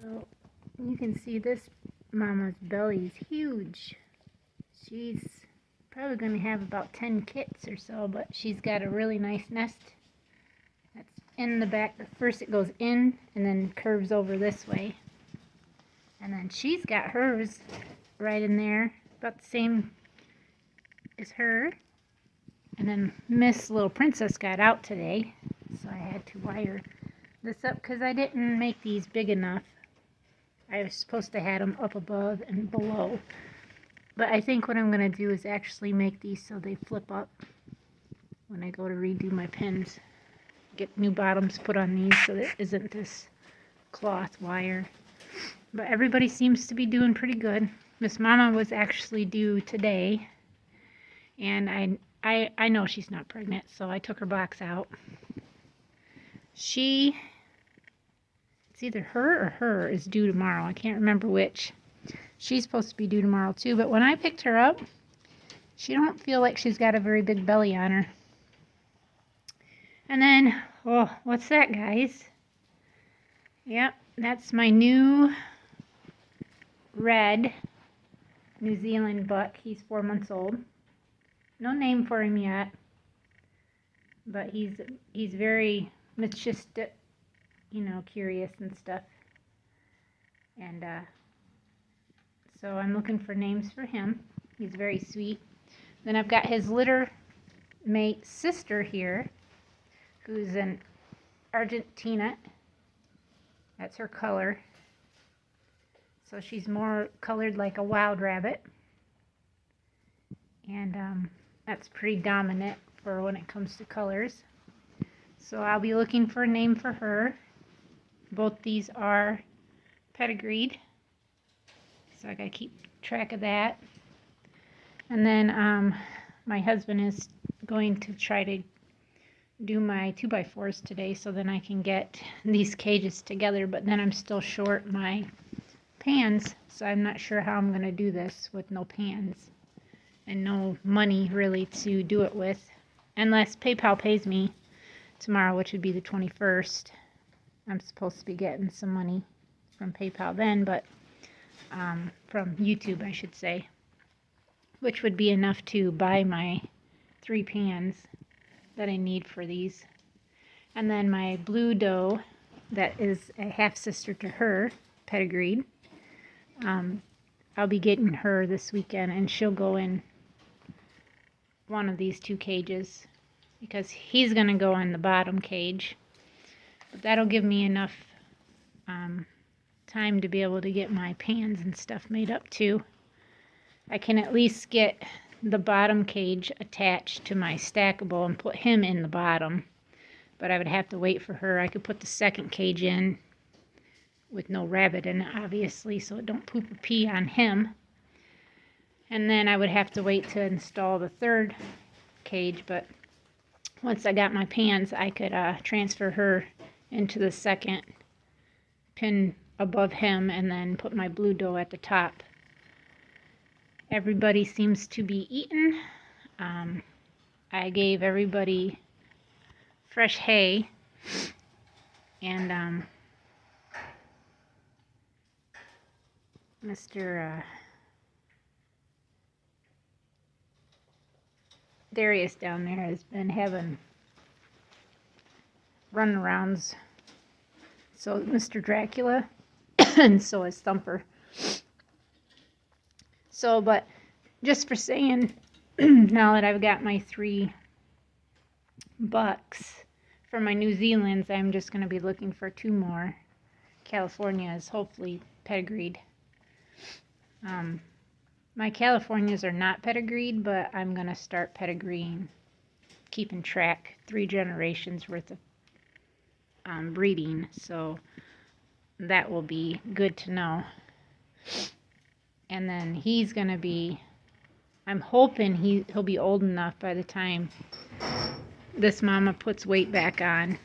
So you can see this mama's belly is huge. She's probably going to have about 10 kits or so, but she's got a really nice nest that's in the back. First it goes in and then curves over this way. And then she's got hers right in there, about the same as her. And then Miss Little Princess got out today, so I had to wire this up because I didn't make these big enough. I was supposed to have them up above and below. But I think what I'm going to do is actually make these so they flip up when I go to redo my pins. Get new bottoms put on these so that it isn't this cloth wire. But everybody seems to be doing pretty good. Miss Mama was actually due today, and I know she's not pregnant, so I took her box out. It's either her is due tomorrow. I can't remember which. She's supposed to be due tomorrow too, but when I picked her up, she don't feel like she's got a very big belly on her. And then, oh, what's that, guys? Yep, that's my new red New Zealand buck. He's 4 months old. No name for him yet, but he's very mischievous, curious and stuff. And so I'm looking for names for him. He's very sweet. Then I've got his litter mate sister here, who's an Argentina. That's her color. So she's more colored like a wild rabbit. And that's pretty dominant for when it comes to colors. So I'll be looking for a name for her. Both these are pedigreed. So I gotta keep track of that. And then my husband is going to try to do my 2x4s today so then I can get these cages together, but then I'm still short my pans, so I'm not sure how I'm going to do this with no pans and no money really to do it with, unless PayPal pays me tomorrow, which would be the 21st. I'm supposed to be getting some money from PayPal then, but from YouTube I should say, which would be enough to buy my 3 pans that I need for these. And then my blue doe, that is a half sister to her, pedigreed. I'll be getting her this weekend, and she'll go in one of these 2 cages because he's going to go in the bottom cage. But that'll give me enough time to be able to get my pans and stuff made up too. I can at least get the bottom cage attached to my stackable and put him in the bottom, but I would have to wait for her. I could put the second cage in with no rabbit in it, obviously, so it don't poop or pee on him. And then I would have to wait to install the third cage, but once I got my pans, I could transfer her into the second pin above him and then put my blue doe at the top. Everybody seems to be eating. I gave everybody fresh hay, and Mr. Darius down there has been having runarounds. So Mr. Dracula, and so is Thumper. So, but just for saying, now that I've got my 3 bucks for my New Zealands, I'm just going to be looking for 2 more Californias, hopefully pedigreed. My Californias are not pedigreed, but I'm going to start pedigreeing, keeping track, 3 generations worth of breeding, so that will be good to know. And then he's going to be, I'm hoping he'll be old enough by the time this mama puts weight back on.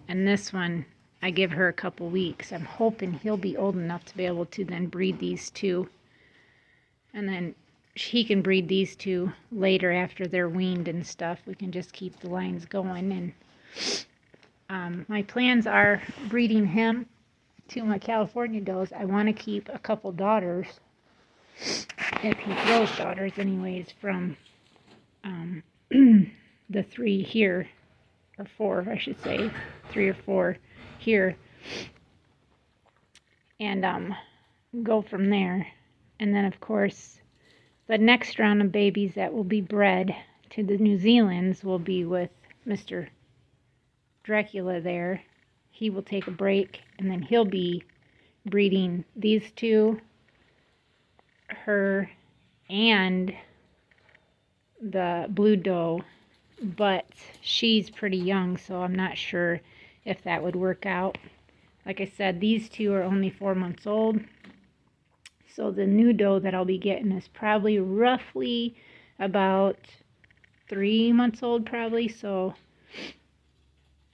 And this one, I give her a couple weeks. I'm hoping he'll be old enough to be able to then breed these 2. And then he can breed these 2 later after they're weaned and stuff. We can just keep the lines going. And my plans are breeding him to my California does, I want to keep a couple daughters, if he throws daughters anyways, from the 3 here, or 4 I should say, 3 or 4 here, and go from there. And then of course the next round of babies that will be bred to the New Zealands will be with Mr. Dracula there. He will take a break, and then he'll be breeding these 2, her and the blue doe, but she's pretty young, so I'm not sure if that would work out. Like I said, these 2 are only 4 months old, so the new doe that I'll be getting is probably roughly about 3 months old probably, so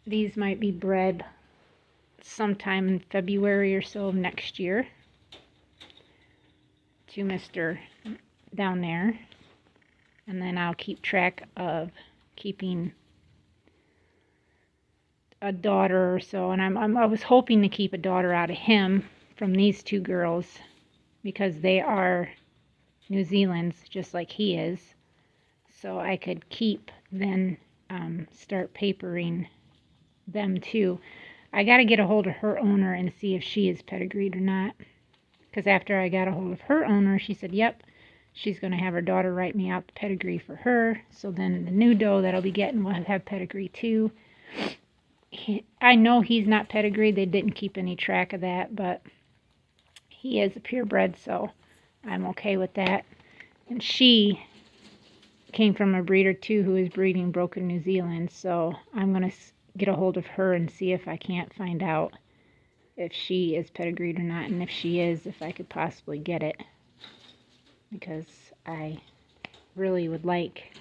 these might be bred sometime in February or so of next year to Mr. down there. And then I'll keep track of keeping a daughter or so. And I was hoping to keep a daughter out of him from these 2 girls, because they are New Zealand's just like he is. So I could keep, then start papering them too. I got to get a hold of her owner and see if she is pedigreed or not. Because after I got a hold of her owner, she said, yep, she's going to have her daughter write me out the pedigree for her. So then the new doe that I'll be getting will have pedigree too. I know he's not pedigreed. They didn't keep any track of that, but he is a purebred, so I'm okay with that. And she came from a breeder too who is breeding broken New Zealand, so I'm going to get a hold of her and see if I can't find out if she is pedigreed or not, and if she is, if I could possibly get it, because I really would like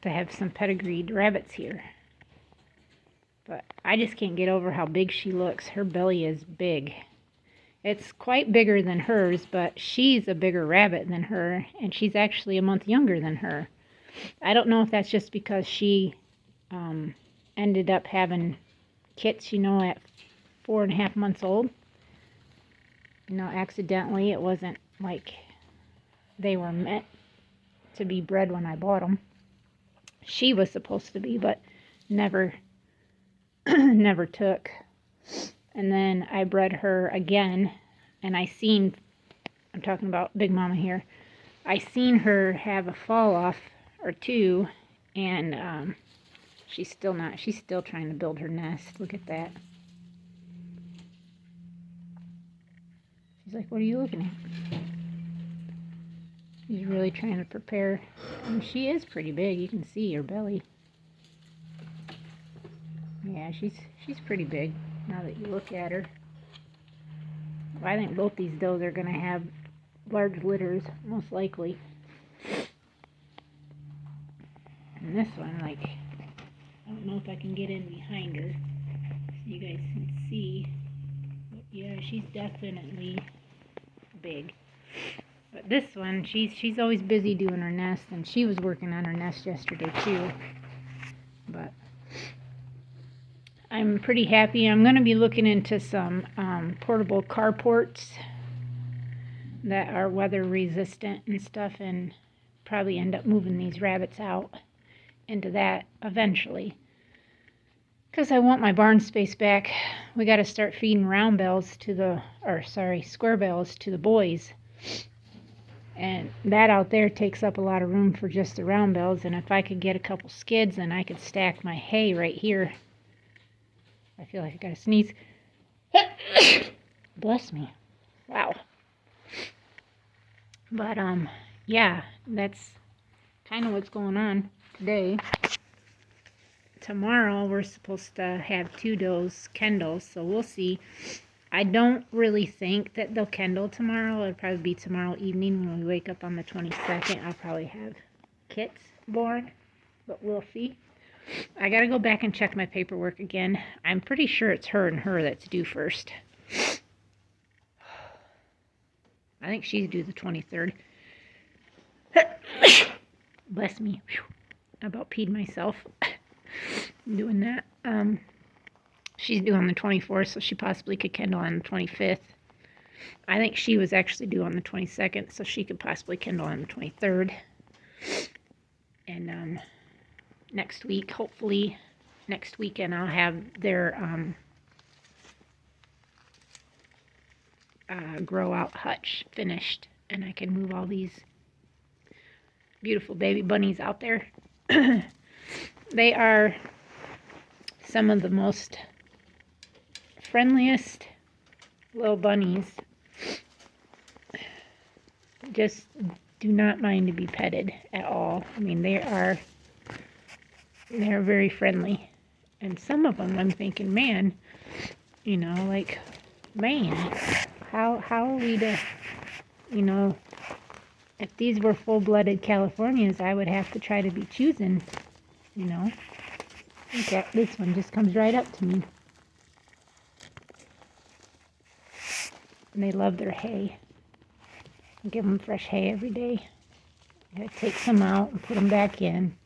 to have some pedigreed rabbits here. But I just can't get over how big she looks. Her belly is big. It's quite bigger than hers, but she's a bigger rabbit than her, and she's actually a month younger than her. I don't know if that's just because she ended up having kits, at 4.5 months old. Accidentally. It wasn't like they were meant to be bred when I bought them. She was supposed to be, but never never took. And then I bred her again, and I'm talking about Big Mama here, I seen her have a fall off or 2, and she's still trying to build her nest. Look at that. She's like, what are you looking at? She's really trying to prepare. And she is pretty big. You can see her belly. Yeah, she's pretty big now that you look at her. I think both these does are going to have large litters, most likely. And this one, I don't know if I can get in behind her so you guys can see. But yeah, she's definitely big. But this one, she's always busy doing her nest, and she was working on her nest yesterday too. But I'm pretty happy. I'm going to be looking into some portable carports that are weather resistant and stuff, and probably end up moving these rabbits out into that eventually, because I want my barn space back. We got to start feeding square bells to the boys, and that out there takes up a lot of room for just the round bells. And if I could get a couple skids, then I could stack my hay right here. I feel like I gotta sneeze. Bless me. Wow. But yeah, that's kind of what's going on today. Tomorrow we're supposed to have 2 does kendall, so we'll see. I don't really think that they'll kendall tomorrow. It'll probably be tomorrow evening when we wake up on the 22nd. I'll probably have kits born, but we'll see. I gotta go back and check my paperwork again. I'm pretty sure it's her and her that's due first. I think she's due the 23rd. Bless me. Whew. I about peed myself doing that. She's due on the 24th, so she possibly could kindle on the 25th. I think she was actually due on the 22nd, so she could possibly kindle on the 23rd. And next week, hopefully next weekend, I'll have their grow out hutch finished, and I can move all these beautiful baby bunnies out there. They are some of the most friendliest little bunnies. Just do not mind to be petted at all. I mean, they're very friendly. And some of them, I'm thinking, man, you know, like, man, how are we to, you know, if these were full-blooded Californias, I would have to try to be choosing, you know. Look at this one, just comes right up to me. And they love their hay. I give them fresh hay every day. I take some out and put them back in.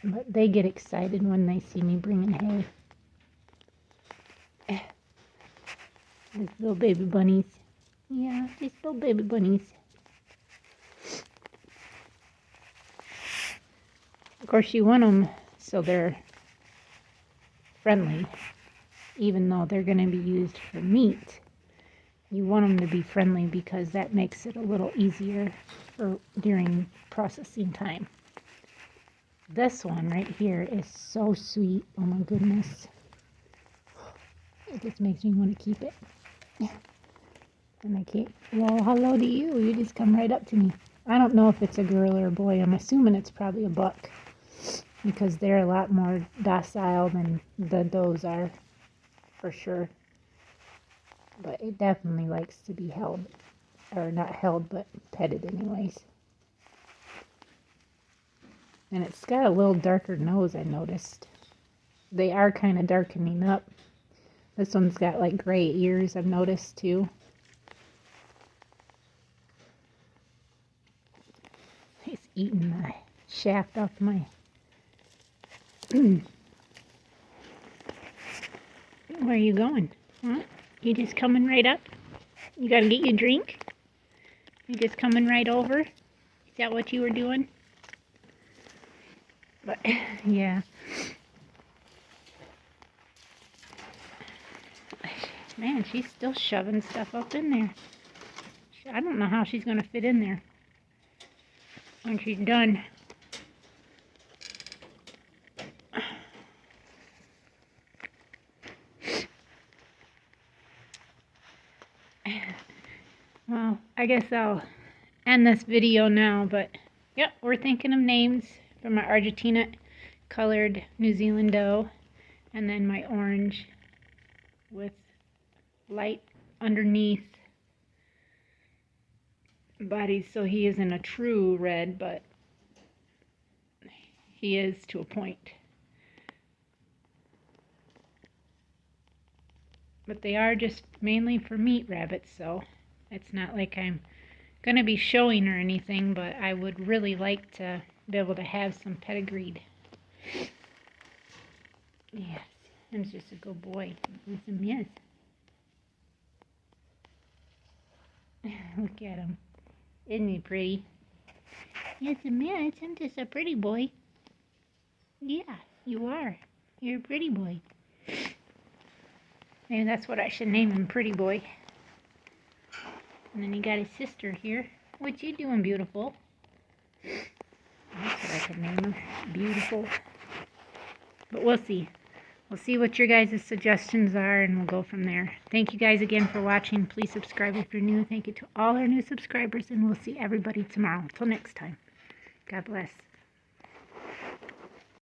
But they get excited when they see me bringing hay. These little baby bunnies. Yeah, these little baby bunnies. Of course, you want them so they're friendly, even though they're going to be used for meat. You want them to be friendly because that makes it a little easier for during processing time. This one right here is so sweet. Oh my goodness. It just makes me want to keep it. And I can't. Well, hello to you. You just come right up to me. I don't know if it's a girl or a boy. I'm assuming it's probably a buck, because they're a lot more docile than the does are, for sure. But it definitely likes to be held, or not held, but petted anyways. And it's got a little darker nose, I noticed. They are kind of darkening up. This one's got like gray ears, I've noticed too. He's eating the shaft off my... Where are you going? Huh? You just coming right up? You gotta get your drink? You just coming right over? Is that what you were doing? But, yeah. Man, she's still shoving stuff up in there. I don't know how she's gonna fit in there when she's done. Well, I guess I'll end this video now, but yep, we're thinking of names for my Argentina colored New Zealand doe, and then my orange with light underneath body, so he isn't a true red, but he is to a point. But they are just mainly for meat rabbits, so it's not like I'm going to be showing or anything, but I would really like to be able to have some pedigreed. Yes, he's just a good boy. Listen, yes. Look at him. Isn't he pretty? Yes, yes, I'm just a pretty boy. Yeah, you are. You're a pretty boy. Maybe that's what I should name him, Pretty Boy. And then you got his sister here. What you doing, beautiful? That's what I could name her. Beautiful. But we'll see. We'll see what your guys' suggestions are, and we'll go from there. Thank you guys again for watching. Please subscribe if you're new. Thank you to all our new subscribers, and we'll see everybody tomorrow. Until next time. God bless.